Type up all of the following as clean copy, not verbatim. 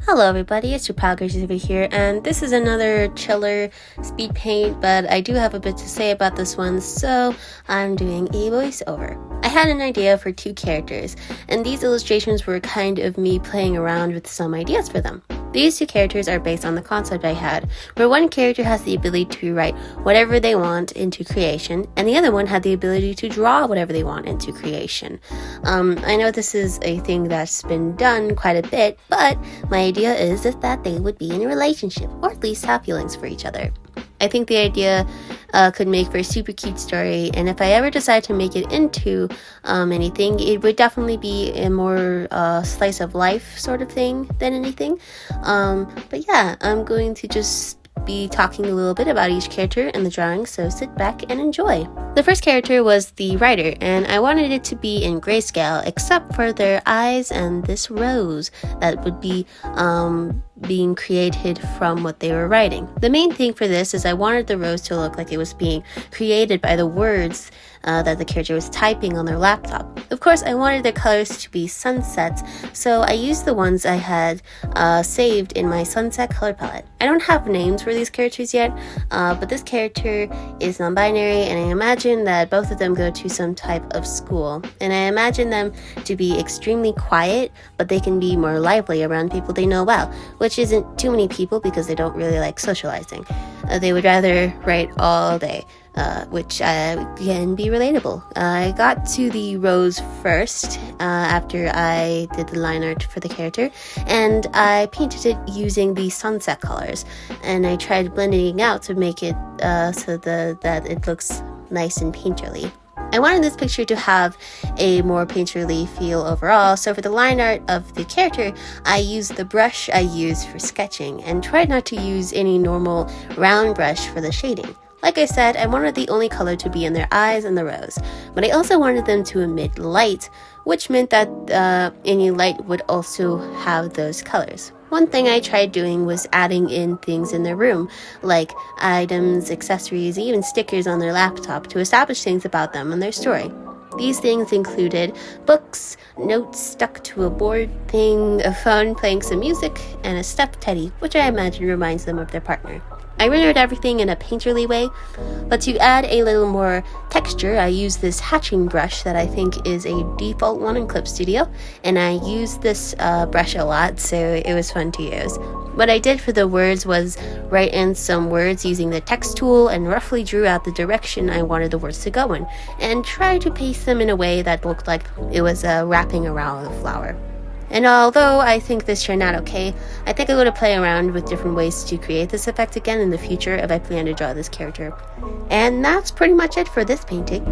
Hello everybody, it's your pal Gracie over here, and this is another chiller speed paint, but I do have a bit to say about this one, so I'm doing a voiceover. I had an idea for two characters, and these illustrations were kind of me playing around with some ideas for them. These two characters are based on the concept I had, where one character has the ability to write whatever they want into creation, and the other one had the ability to draw whatever they want into creation. I know this is a thing that's been done quite a bit, but my idea is that they would be in a relationship, or at least have feelings for each other. I think the idea could make for a super cute story, and if I ever decide to make it into anything, it would definitely be a more slice of life sort of thing than anything. But yeah, I'm going to just be talking a little bit about each character in the drawing, so sit back and enjoy. The first character was the writer, and I wanted it to be in grayscale except for their eyes and this rose that would be being created from what they were writing. The main thing for this is I wanted the rose to look like it was being created by the words that the character was typing on their laptop. Of course, I wanted the colors to be sunsets, so I used the ones I had saved in my sunset color palette. I don't have names for these characters yet, but this character is non-binary, and I imagine that both of them go to some type of school. And I imagine them to be extremely quiet, but they can be more lively around people they know well, which isn't too many people because they don't really like socializing. They would rather write all day. Which can be relatable. I got to the rose first after I did the line art for the character, and I painted it using the sunset colors, and I tried blending it out to make it so that it looks nice and painterly. I wanted this picture to have a more painterly feel overall, so for the line art of the character, I used the brush I use for sketching and tried not to use any normal round brush for the shading. Like I said, I wanted the only color to be in their eyes and the rose, but I also wanted them to emit light, which meant that any light would also have those colors. One thing I tried doing was adding in things in their room, like items, accessories, even stickers on their laptop to establish things about them and their story. These things included books, notes stuck to a board thing, a phone playing some music, and a stuffed teddy, which I imagine reminds them of their partner. I rendered everything in a painterly way, but to add a little more texture, I used this hatching brush that I think is a default one in Clip Studio, and I used this brush a lot, so it was fun to use. What I did for the words was write in some words using the text tool and roughly drew out the direction I wanted the words to go in, and tried to paste them in a way that looked like it was wrapping around the flower. And although I think this turned out okay, I think I'm going to play around with different ways to create this effect again in the future if I plan to draw this character. And that's pretty much it for this painting.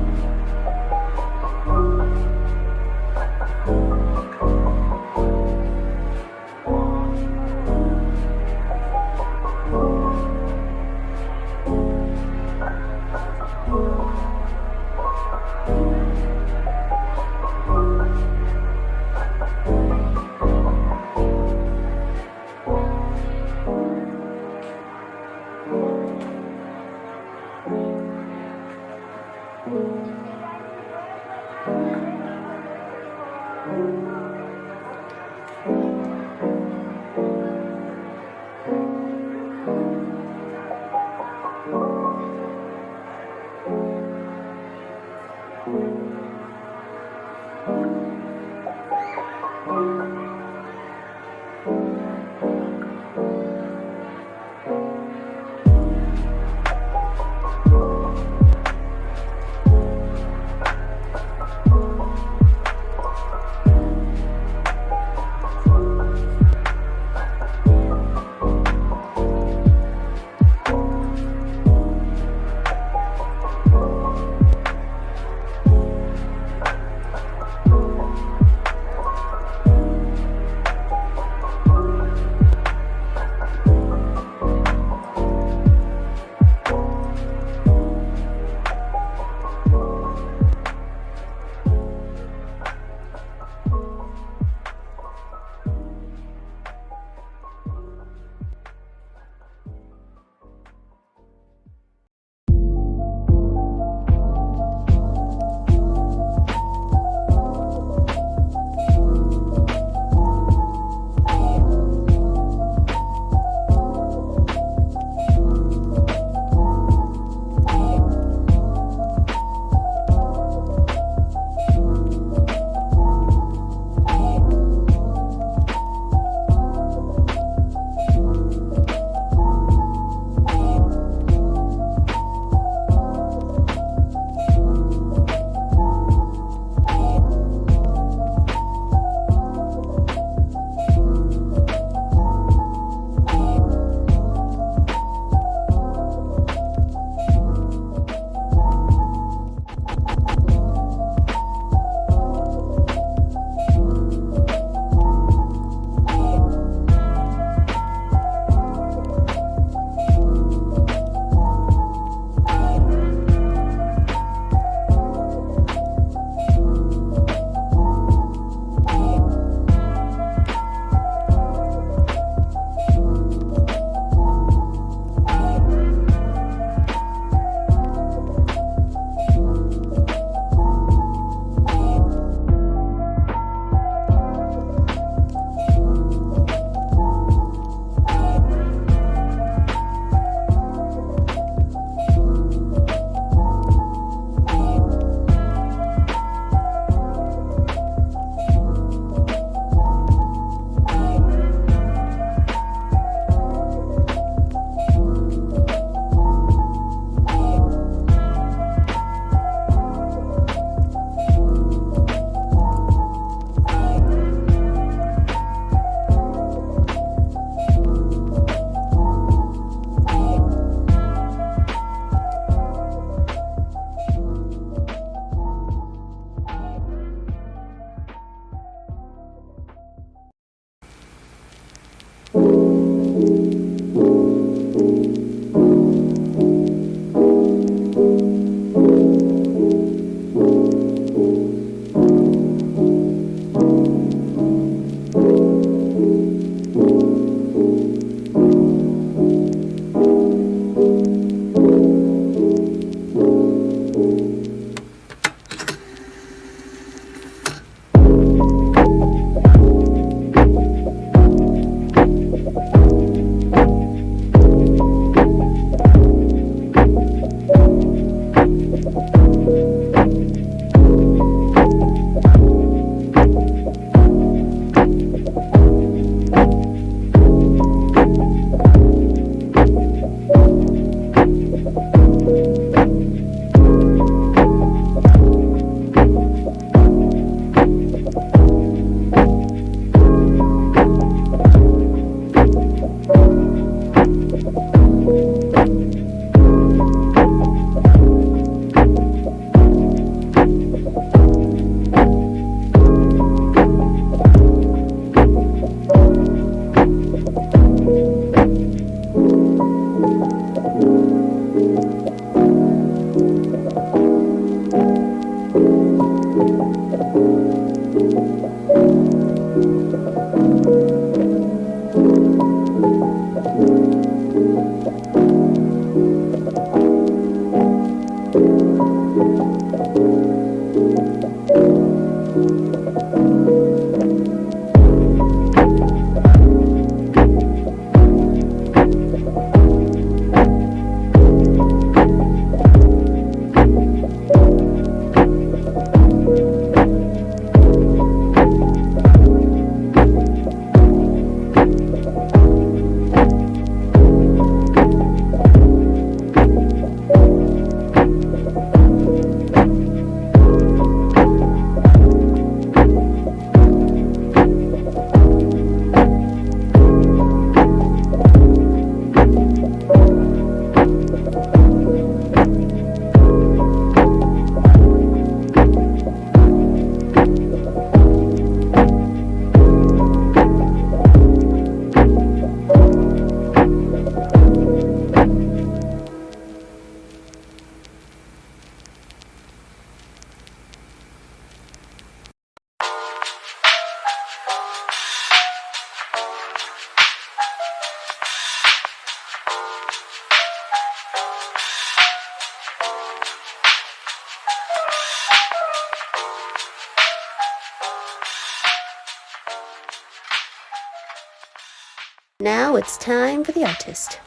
Now it's time for the artist.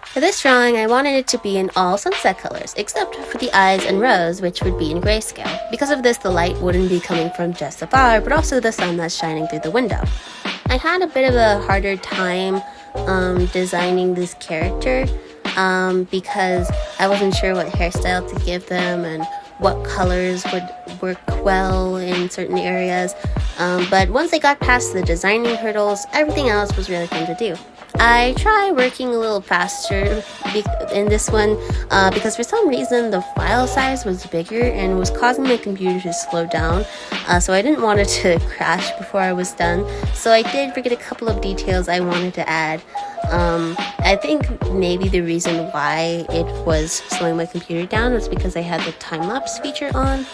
For this drawing, I wanted it to be in all sunset colors, except for the eyes and rose, which would be in grayscale. Because of this, the light wouldn't be coming from just the flower, but also the sun that's shining through the window. I had a bit of a harder time designing this character because I wasn't sure what hairstyle to give them and what colors would work well in certain areas. But once I got past the designing hurdles, everything else was really fun to do. I try working a little faster in this one because for some reason the file size was bigger and was causing my computer to slow down, so I didn't want it to crash before I was done. So I did forget a couple of details I wanted to add. I think maybe the reason why it was slowing my computer down was because I had the time-lapse feature on.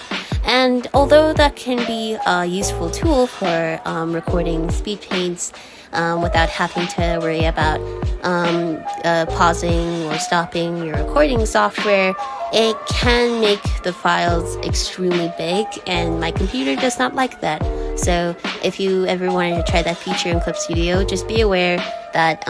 And although that can be a useful tool for recording speed paints without having to worry about pausing or stopping your recording software, it can make the files extremely big, and my computer does not like that. So if you ever wanted to try that feature in Clip Studio, just be aware that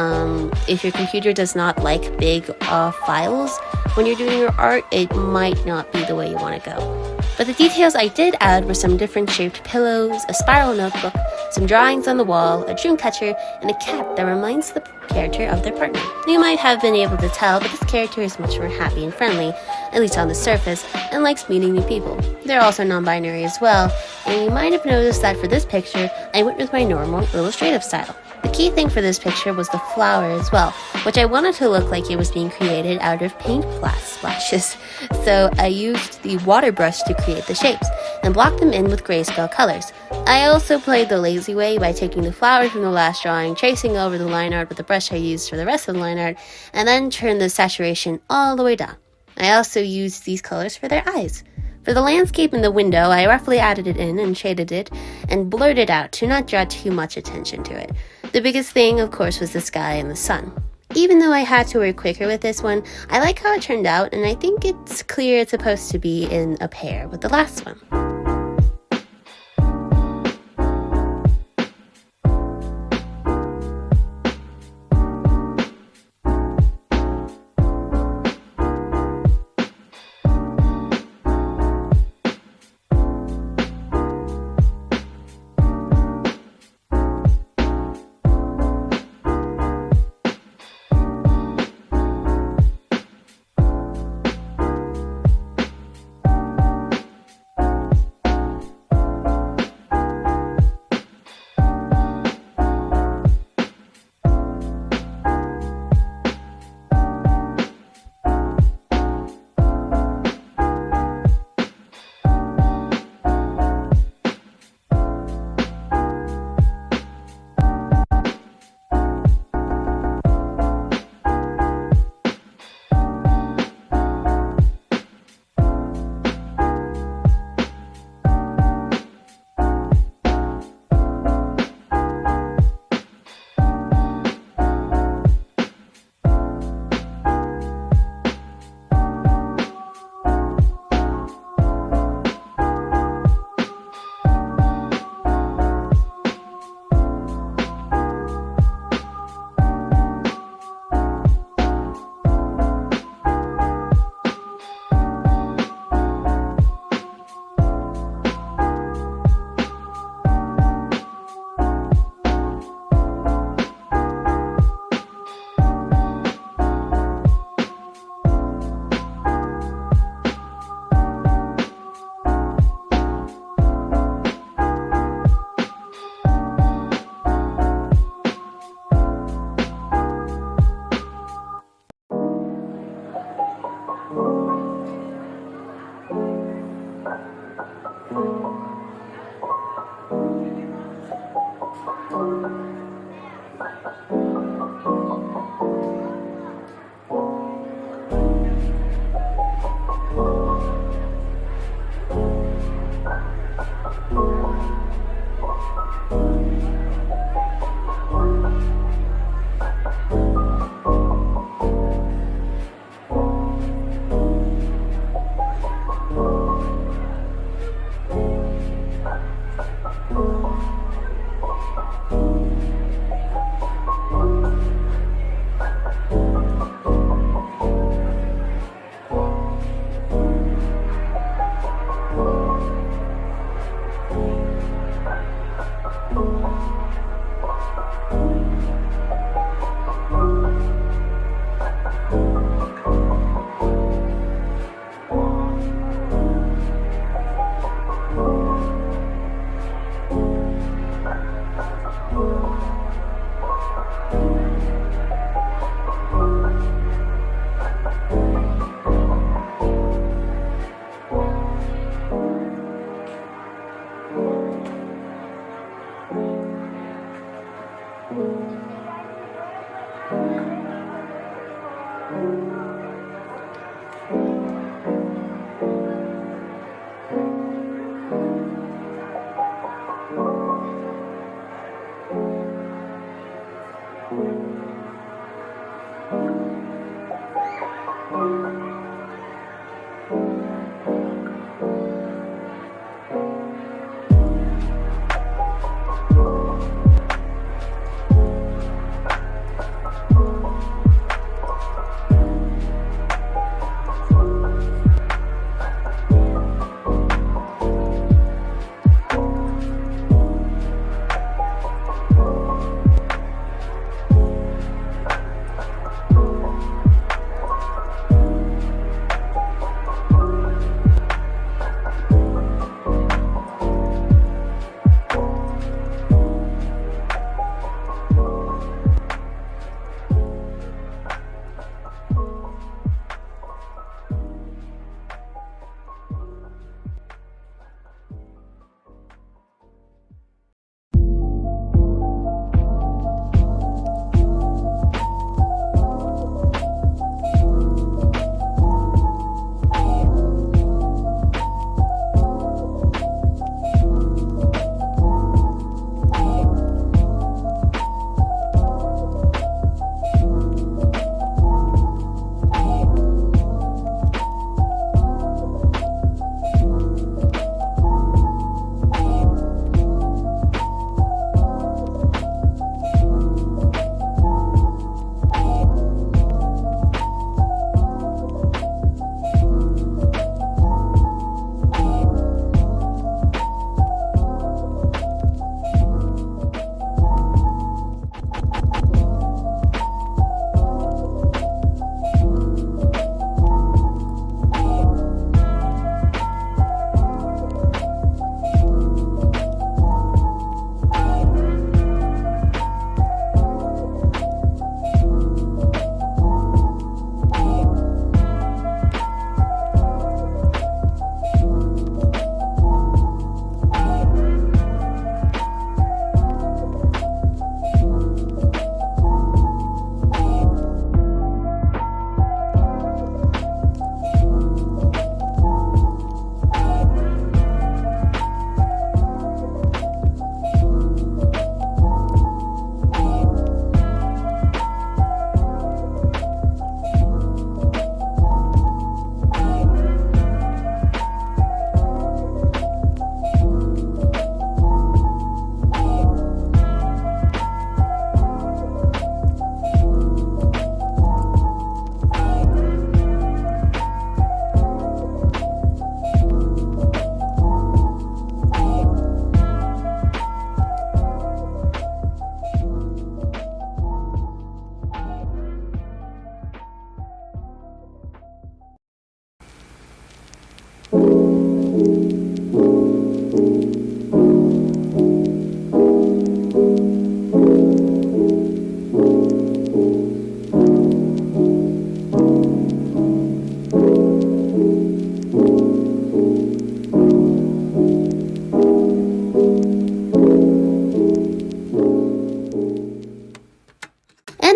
if your computer does not like big files when you're doing your art, it might not be the way you want to go. But the details I did add were some different shaped pillows, a spiral notebook, some drawings on the wall, a dream catcher, and a cat that reminds the character of their partner. You might have been able to tell, but this character is much more happy and friendly, at least on the surface, and likes meeting new people. They're also non-binary as well, and you might have noticed that for this picture, I went with my normal illustrative style. The key thing for this picture was the flower as well, which I wanted to look like it was being created out of paint splashes. So I used the water brush to create the shapes and blocked them in with grayscale colors. I also played the lazy way by taking the flower from the last drawing, tracing over the line art with the brush I used for the rest of the line art, and then turned the saturation all the way down. I also used these colors for their eyes. For the landscape in the window, I roughly added it in and shaded it and blurred it out to not draw too much attention to it. The biggest thing, of course, was the sky and the sun. Even though I had to work quicker with this one, I like how it turned out, and I think it's clear it's supposed to be in a pair with the last one.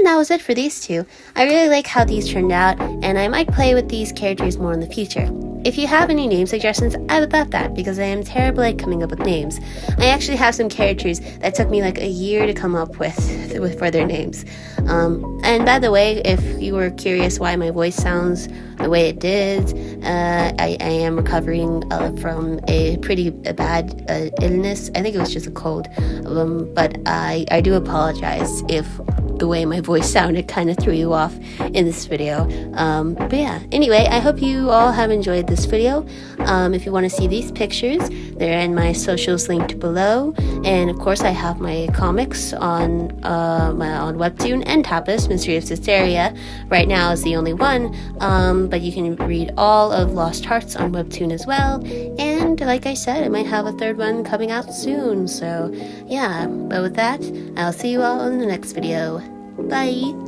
And that was it for these two. I really like how these turned out, and I might play with these characters more in the future. If you have any name suggestions, I would love that, because I am terrible at coming up with names. I actually have some characters that took me like a year to come up with for their names. And by the way, if you were curious why my voice sounds the way it did, I am recovering from a pretty bad illness. I think it was just a cold, but I do apologize if the way my voice sounded kind of threw you off in this video. But yeah, anyway, I hope you all have enjoyed this video. If you want to see these pictures, they're in my socials linked below, and of course I have my comics on Webtoon and Tapas. Mystery of Distearia right now is the only one, but you can read all of Lost Hearts on Webtoon as well, and like I said, I might have a third one coming out soon. So yeah, but with that, I'll see you all in the next video. Bye!